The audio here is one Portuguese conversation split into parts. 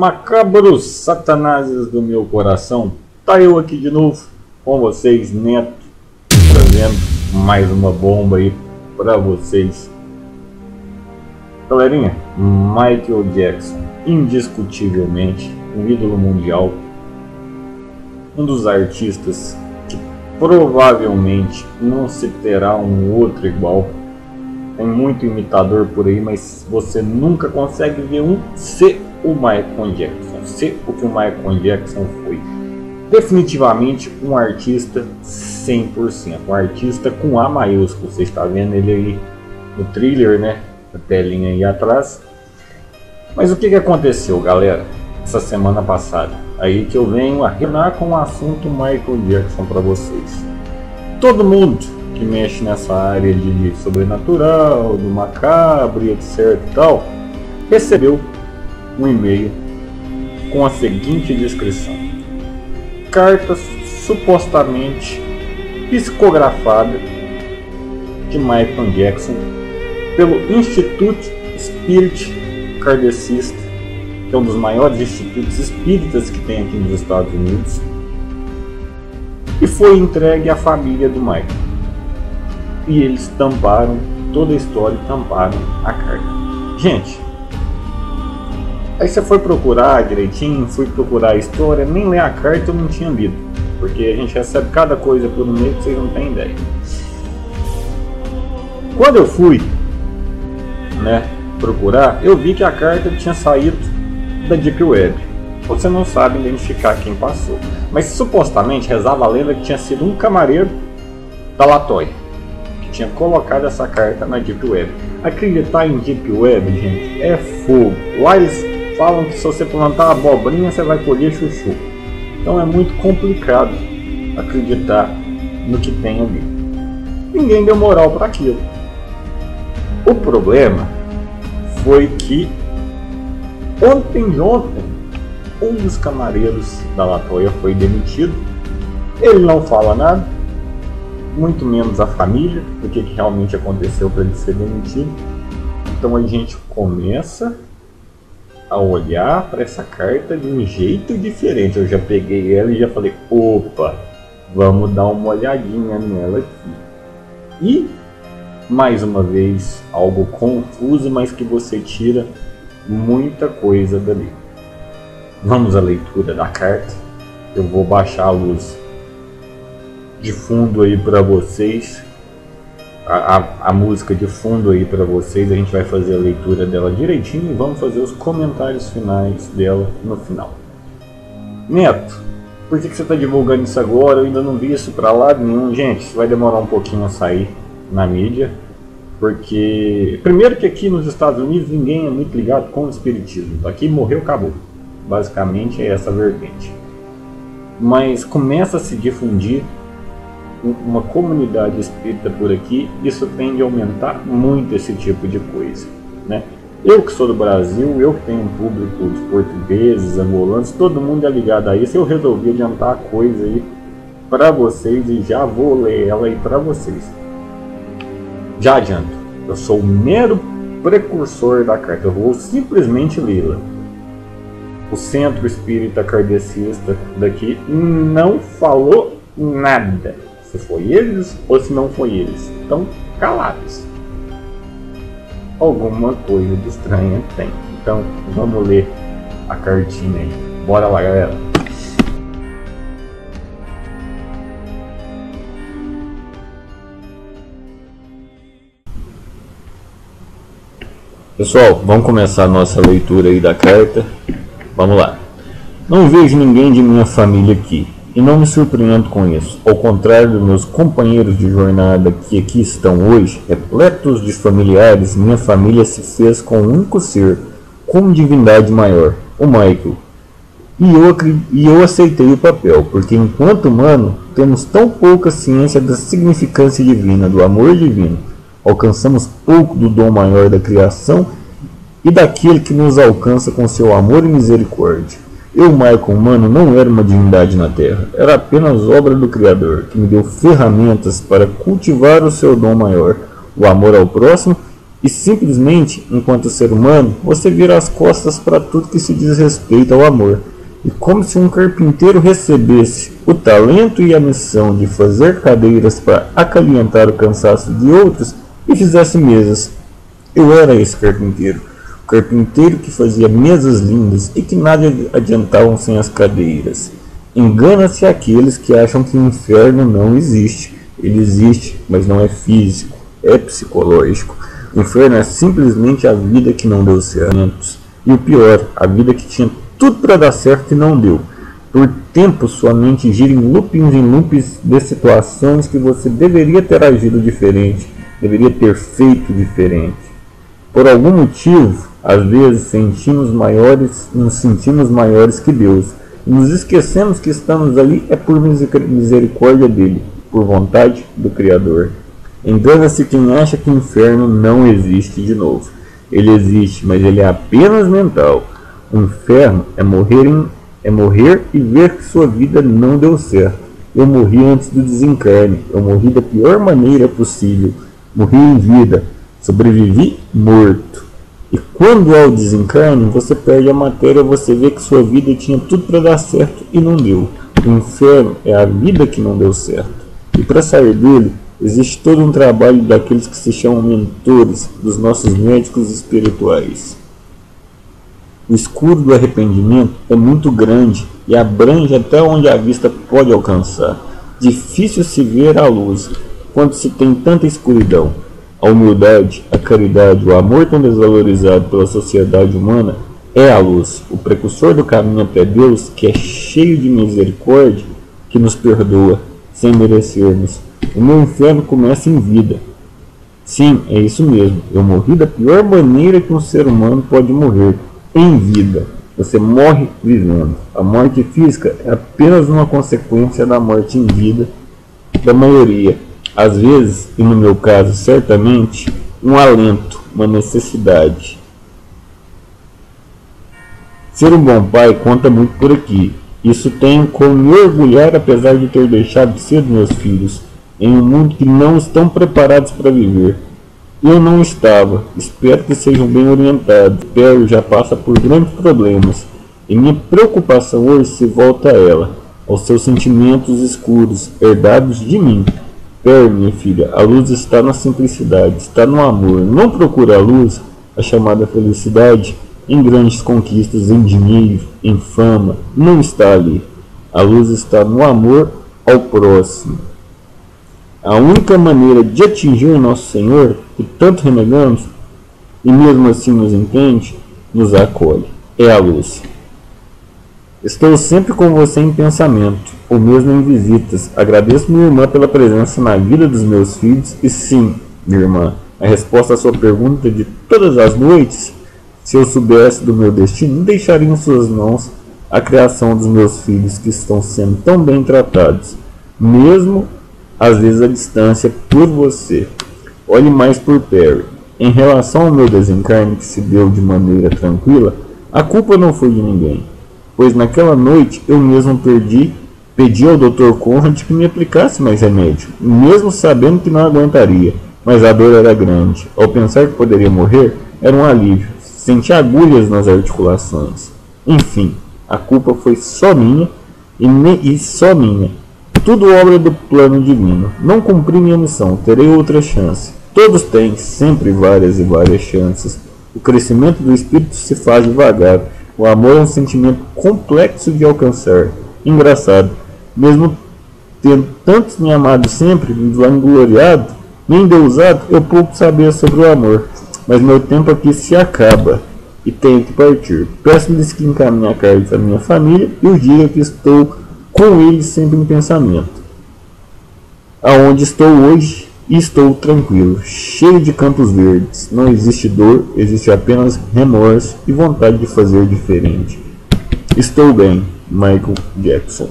macabros satanases do meu coração, tá eu aqui de novo com vocês, Neto, trazendo mais uma bomba aí pra vocês. Galerinha, Michael Jackson, indiscutivelmente um ídolo mundial, um dos artistas que provavelmente não se terá um outro igual. Tem muito imitador por aí, mas você nunca consegue ver um ser o Michael Jackson, ser o que o Michael Jackson foi. Definitivamente um artista 100%, um artista com A maiúsculo. Você está vendo ele aí no thriller, né? A telinha aí atrás. Mas o que aconteceu, galera, essa semana passada? Aí que eu venho a retornar com o assunto Michael Jackson para vocês. Todo mundo que mexe nessa área de sobrenatural, do macabro e etc e tal, recebeu um e-mail com a seguinte descrição: carta supostamente psicografada de Michael Jackson pelo Instituto Spirit Kardecista, que é um dos maiores institutos espíritas que tem aqui nos Estados Unidos, e foi entregue à família do Michael. E eles tamparam toda a história e tamparam a carta. Gente, aí você foi procurar direitinho, fui procurar a história, nem ler a carta eu não tinha lido, porque a gente recebe cada coisa por um meio que vocês não têm ideia. Quando eu fui, procurar, eu vi que a carta tinha saído da Deep Web. Você não sabe identificar quem passou, mas supostamente rezava a lenda que tinha sido um camareiro da Latoya que tinha colocado essa carta na Deep Web. Acreditar em Deep Web, gente, é fogo. Lá eles falam que se você plantar abobrinha você vai colher chuchu. Então é muito complicado acreditar no que tem ali. Ninguém deu moral para aquilo. O problema foi que ontem um dos camareiros da Latoya foi demitido. Ele não fala nada, muito menos a família, do que realmente aconteceu para ele ser demitido. Então a gente começa a olhar para essa carta de um jeito diferente. Eu já peguei ela e já falei: opa, vamos dar uma olhadinha nela aqui. E mais uma vez algo confuso, mas que você tira muita coisa dali. Vamos à leitura da carta. Eu vou baixar a luz de fundo aí para vocês, a música de fundo aí para vocês. A gente vai fazer a leitura dela direitinho e vamos fazer os comentários finais dela no final. Neto, por que você está divulgando isso agora? Eu ainda não vi isso para lado nenhum. Gente, isso vai demorar um pouquinho a sair na mídia, porque primeiro que aqui nos Estados Unidos ninguém é muito ligado com o espiritismo. Aqui morreu, acabou. Basicamente é essa vertente. Mas começa a se difundir uma comunidade espírita por aqui. Isso tende a aumentar muito esse tipo de coisa, né? Eu que sou do Brasil, eu que tenho um público de portugueses, angolanos, todo mundo é ligado a isso. Eu resolvi adiantar a coisa aí para vocês e já vou ler ela aí para vocês. Já adianto, eu sou o mero precursor da carta, eu vou simplesmente lê-la. O Centro Espírita Kardecista daqui não falou nada, se foi eles ou se não foi eles, estão calados. Alguma coisa de estranha tem. Então vamos ler a cartinha aí. Bora lá, galera. Pessoal, vamos começar a nossa leitura aí da carta. Vamos lá. Não vejo ninguém de minha família aqui, e não me surpreendo com isso. Ao contrário dos meus companheiros de jornada que aqui estão hoje, repletos de familiares, minha família se fez com um único ser, como divindade maior, o Michael. E eu aceitei o papel, porque enquanto humano, temos tão pouca ciência da significância divina, do amor divino. Alcançamos pouco do dom maior da criação e daquele que nos alcança com seu amor e misericórdia. Eu, Michael humano, não era uma divindade na Terra, era apenas obra do Criador, que me deu ferramentas para cultivar o seu dom maior, o amor ao próximo E simplesmente, enquanto ser humano, você vira as costas para tudo que se diz respeito ao amor. E como se um carpinteiro recebesse o talento e a missão de fazer cadeiras para acalentar o cansaço de outros e fizesse mesas. Eu era esse carpinteiro. O carpinteiro que fazia mesas lindas e que nada adiantavam sem as cadeiras. Engana-se aqueles que acham que o inferno não existe. Ele existe, mas não é físico, é psicológico. O inferno é simplesmente a vida que não deu certo. E o pior, a vida que tinha tudo para dar certo e não deu. Por tempo, sua mente gira em loopings de situações que você deveria ter agido diferente, deveria ter feito diferente. Por algum motivo, às vezes nos sentimos maiores que Deus. E nos esquecemos que estamos ali é por misericórdia dele, por vontade do Criador. Engana-se quem acha que o inferno não existe de novo. Ele existe, mas ele é apenas mental. O inferno é morrer e ver que sua vida não deu certo. Eu morri antes do desencarne. Eu morri da pior maneira possível. Morri em vida. Sobrevivi morto. E quando há o desencarne, você perde a matéria, você vê que sua vida tinha tudo para dar certo e não deu. O inferno é a vida que não deu certo. E para sair dele, existe todo um trabalho daqueles que se chamam mentores, dos nossos médicos espirituais. O escuro do arrependimento é muito grande e abrange até onde a vista pode alcançar. Difícil se ver a luz quando se tem tanta escuridão. A humildade, a caridade, o amor tão desvalorizado pela sociedade humana é a luz, o precursor do caminho até Deus, que é cheio de misericórdia, que nos perdoa, sem merecermos. O meu inferno começa em vida. Sim, é isso mesmo. Eu morri da pior maneira que um ser humano pode morrer, em vida. Você morre vivendo. A morte física é apenas uma consequência da morte em vida da maioria. Às vezes, e no meu caso certamente, um alento, uma necessidade. Ser um bom pai conta muito por aqui. Isso tenho como me orgulhar, apesar de ter deixado cedo meus filhos em um mundo que não estão preparados para viver. Eu não estava. Espero que sejam bem orientados. Perry já passa por grandes problemas. E minha preocupação hoje se volta a ela, aos seus sentimentos escuros, herdados de mim. Perry, minha filha, a luz está na simplicidade, está no amor. Não procure a luz, a chamada felicidade, em grandes conquistas, em dinheiro, em fama. Não está ali. A luz está no amor ao próximo. A única maneira de atingir nosso Senhor, que tanto renegamos, e mesmo assim nos entende, nos acolhe. É a luz. Estou sempre com você em pensamento, ou mesmo em visitas. Agradeço minha irmã pela presença na vida dos meus filhos. E sim, minha irmã, a resposta à sua pergunta de todas as noites, se eu soubesse do meu destino, deixaria em suas mãos a criação dos meus filhos que estão sendo tão bem tratados, mesmo às vezes à distância, por você. Olhe mais por Perry. Em relação ao meu desencarne que se deu de maneira tranquila, a culpa não foi de ninguém, pois naquela noite eu mesmo pedi ao Dr. Conrad que me aplicasse mais remédio, mesmo sabendo que não aguentaria, mas a dor era grande. Ao pensar que poderia morrer, era um alívio. Senti agulhas nas articulações. Enfim, a culpa foi só minha e só minha. Tudo obra do plano divino. Não cumpri minha missão, terei outra chance. Todos têm sempre várias e várias chances. O crescimento do espírito se faz devagar. O amor é um sentimento complexo de alcançar. Engraçado, mesmo tendo tantos me amado sempre, me vangloriado, me endeusado, eu pouco sabia sobre o amor. Mas meu tempo aqui se acaba e tenho que partir. Peço-lhes que encaminhem a carta à minha família e os diga que estou com eles sempre em pensamento. Aonde estou hoje, e estou tranquilo, cheio de campos verdes. Não existe dor, existe apenas remorso e vontade de fazer diferente. Estou bem, Michael Jackson.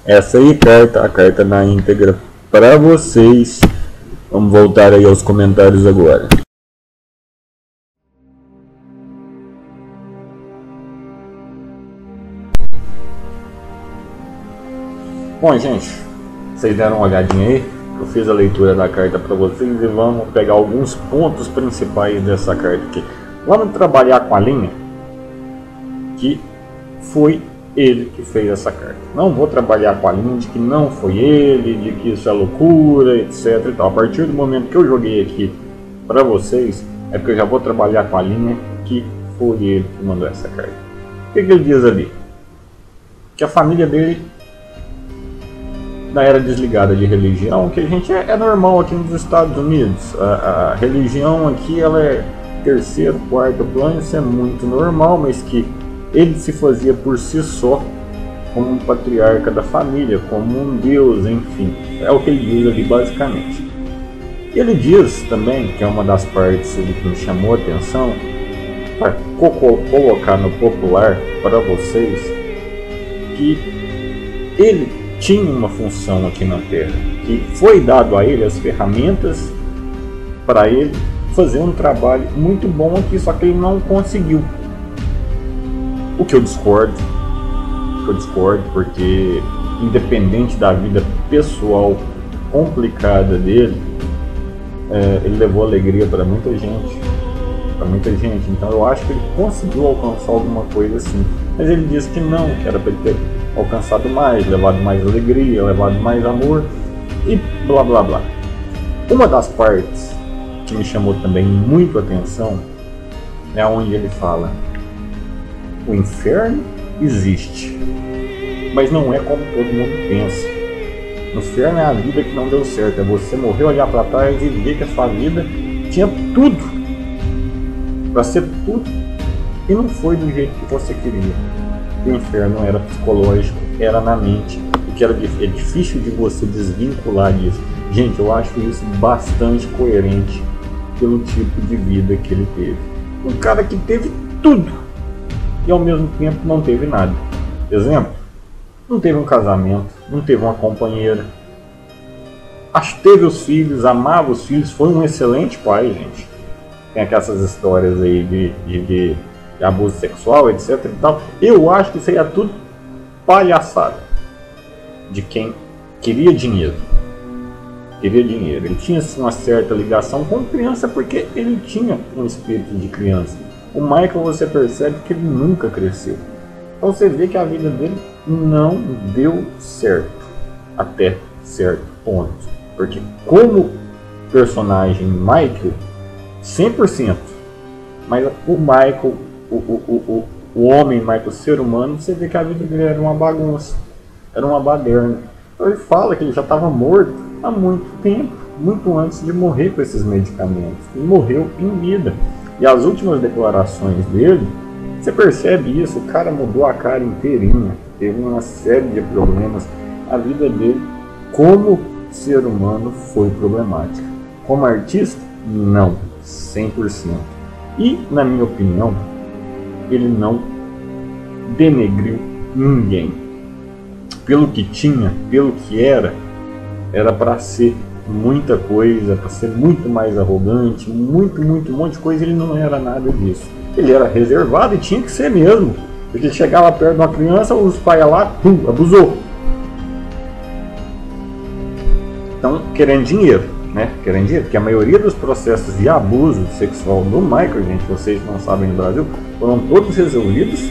Essa aí a carta na íntegra para vocês. Vamos voltar aí aos comentários agora. Bom, gente, vocês deram uma olhadinha aí. Eu fiz a leitura da carta para vocês e vamos pegar alguns pontos principais dessa carta aqui. Vamos trabalhar com a linha que foi ele que fez essa carta. Não vou trabalhar com a linha de que não foi ele, de que isso é loucura, etc e tal. A partir do momento que eu joguei aqui para vocês, é porque eu já vou trabalhar com a linha que foi ele que mandou essa carta. O que ele diz ali? Que a família dele era desligada de religião, que a gente é normal aqui nos Estados Unidos. A religião aqui ela é terceiro, quarto plano, isso é muito normal, mas que ele se fazia por si só como um patriarca da família, como um deus, enfim. É o que ele diz ali basicamente. Ele diz também, que é uma das partes que me chamou a atenção, para colocar no popular para vocês, que ele tinha uma função aqui na Terra, que foi dado a ele as ferramentas para ele fazer um trabalho muito bom aqui, só que ele não conseguiu. O que eu discordo, porque independente da vida pessoal complicada dele, ele levou alegria para muita gente, então eu acho que ele conseguiu alcançar alguma coisa assim, mas ele disse que não, que era para ele ter alcançado mais, levado mais alegria, levado mais amor e blá blá blá. Uma das partes que me chamou também muito a atenção é onde ele fala: o inferno existe, mas não é como todo mundo pensa. O inferno é a vida que não deu certo, é você morrer, olhar para trás e ver que a sua vida tinha tudo para ser tudo e não foi do jeito que você queria. O inferno era psicológico, era na mente, e que é difícil de você desvincular disso. Gente, eu acho isso bastante coerente pelo tipo de vida que ele teve. Um cara que teve tudo e ao mesmo tempo não teve nada. Exemplo, não teve um casamento, não teve uma companheira, teve os filhos, amava os filhos, foi um excelente pai, gente. Tem aquelas histórias aí de abuso sexual, etc e tal. Eu acho que isso aí é tudo palhaçada de quem queria dinheiro. Ele tinha uma certa ligação com criança porque ele tinha um espírito de criança. O Michael, você percebe que ele nunca cresceu. Então você vê que a vida dele não deu certo até certo ponto. Porque como personagem Michael, 100%. Mas o Michael, o homem Michael, o ser humano, você vê que a vida dele era uma bagunça. Era uma baderna. Então ele fala que ele já estava morto há muito tempo. Muito antes de morrer com esses medicamentos. Ele morreu em vida. E as últimas declarações dele, você percebe isso, o cara mudou a cara inteirinha, teve uma série de problemas. A vida dele, como ser humano, foi problemática. Como artista, não, 100%. E, na minha opinião, ele não denegriu ninguém. Pelo que tinha, pelo que era para ser muita coisa, para ser muito mais arrogante, um monte de coisa. Ele não era nada disso. Ele era reservado e tinha que ser mesmo, porque ele chegava perto de uma criança, os pais lá, abusou. Então, querendo dinheiro, né? Querendo dinheiro, porque a maioria dos processos de abuso sexual do Michael, gente, vocês não sabem, no Brasil, foram todos resolvidos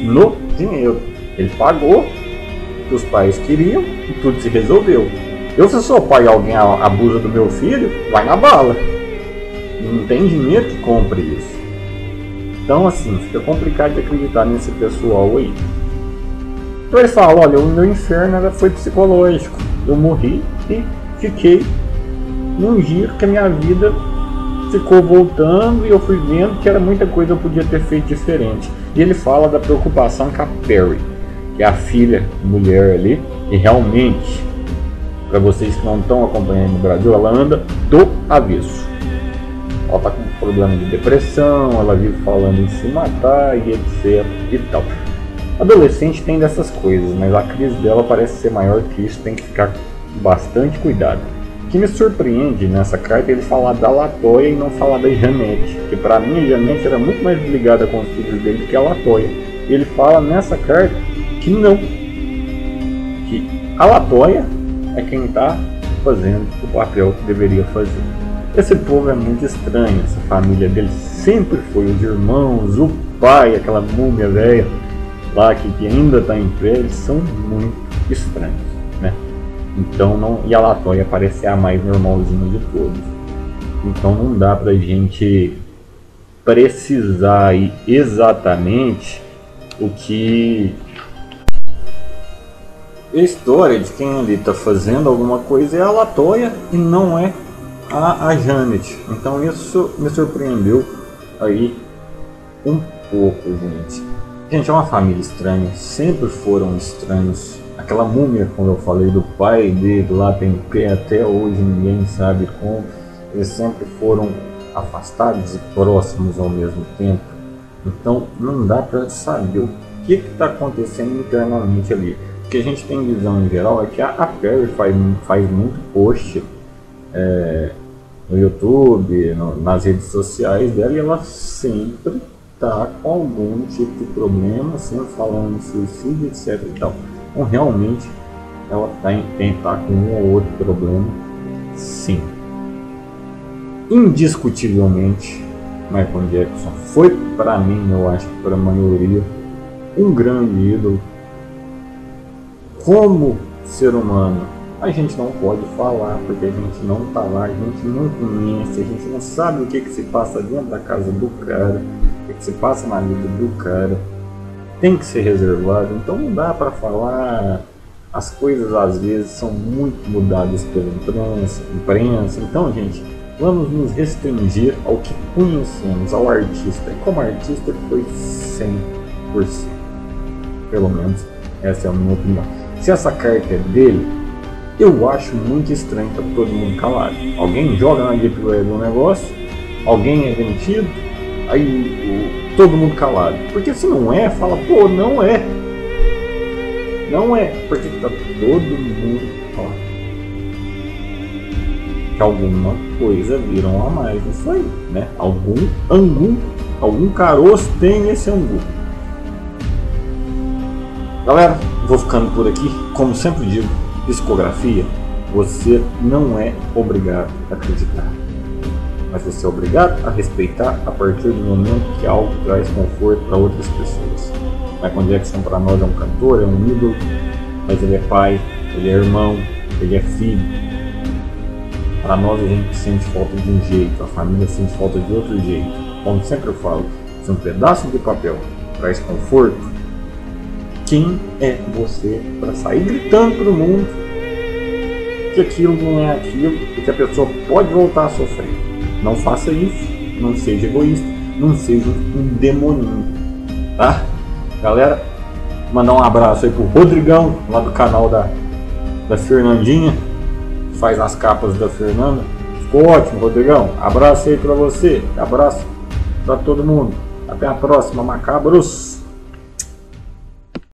no dinheiro. Ele pagou o que os pais queriam e tudo se resolveu. Se eu sou pai e alguém abusa do meu filho, vai na bala. Não tem dinheiro que compre isso. Então, assim, fica complicado de acreditar nesse pessoal aí. Então ele fala: olha, o meu inferno foi psicológico. Eu morri e fiquei num giro que a minha vida ficou voltando e eu fui vendo que era muita coisa que eu podia ter feito diferente. E ele fala da preocupação com a Perry, que é a filha, mulher ali, e realmente, para vocês que não estão acompanhando no Brasil, ela anda do avesso. Ela está com problema de depressão, ela vive falando em se matar e etc e tal. Adolescente tem dessas coisas, mas a crise dela parece ser maior que isso, tem que ficar com bastante cuidado. O que me surpreende nessa carta é ele falar da Latoya e não falar da Janete, que para mim a Janete era muito mais ligada com os filhos dele do que a Latoya. E ele fala nessa carta que não, que a Latoya é quem está fazendo o papel que deveria fazer. Esse povo é muito estranho, essa família dele sempre foi os irmãos, o pai, aquela múmia velha lá que ainda está em pé, eles são muito estranhos, né? Então não, e a Latoya parece ser a mais normalzinha de todos. Então não dá pra gente precisar aí exatamente o que a história de quem ali está fazendo alguma coisa é a Latoya e não é a Janet. Então isso me surpreendeu aí um pouco, gente. Gente, é uma família estranha, sempre foram estranhos. Aquela múmia, como eu falei, do pai dele lá tem pé até hoje, ninguém sabe como. Eles sempre foram afastados e próximos ao mesmo tempo. Então não dá para saber o que está acontecendo internamente ali. O que a gente tem visão em geral é que a Perry faz muito post no YouTube, nas redes sociais dela, e ela sempre está com algum tipo de problema, sempre falando de suicídio, etc. Então realmente ela tá com um ou outro problema, sim. Indiscutivelmente, Michael Jackson foi, para mim, eu acho que para a maioria, um grande ídolo. Como ser humano, a gente não pode falar porque a gente não tá lá, a gente não conhece, a gente não sabe o que se passa dentro da casa do cara, o que se passa na vida do cara. Tem que ser reservado, então não dá para falar. As coisas às vezes são muito mudadas pela imprensa. Então, gente, vamos nos restringir ao que conhecemos, ao artista. E como artista ele foi 100%. Pelo menos essa é a minha opinião. Se essa carta é dele, eu acho muito estranho para todo mundo calado. Alguém joga na Deep Web um negócio, alguém é demitido, aí todo mundo calado. Porque se não é, fala, pô, não é. Não é, porque tá todo mundo calado. Que alguma coisa viram a mais nisso aí, né? Algum caroço tem nesse angu. Galera, vou ficando por aqui. Como sempre digo, psicografia, você não é obrigado a acreditar, mas você é obrigado a respeitar a partir do momento que algo traz conforto para outras pessoas. Michael Jackson para nós é um cantor, é um ídolo, mas ele é pai, ele é irmão, ele é filho. Para nós a gente sente falta de um jeito, a família sente falta de outro jeito. Como sempre eu falo, se um pedaço de papel traz conforto, quem é você para sair gritando para o mundo que aquilo não é aquilo e que a pessoa pode voltar a sofrer? Não faça isso, não seja egoísta, não seja um demoninho, tá? Galera, mandar um abraço aí pro Rodrigão, lá do canal da Fernandinha, que faz as capas da Fernanda. Ficou ótimo, Rodrigão. Abraço aí pra você, abraço pra todo mundo. Até a próxima, macabros!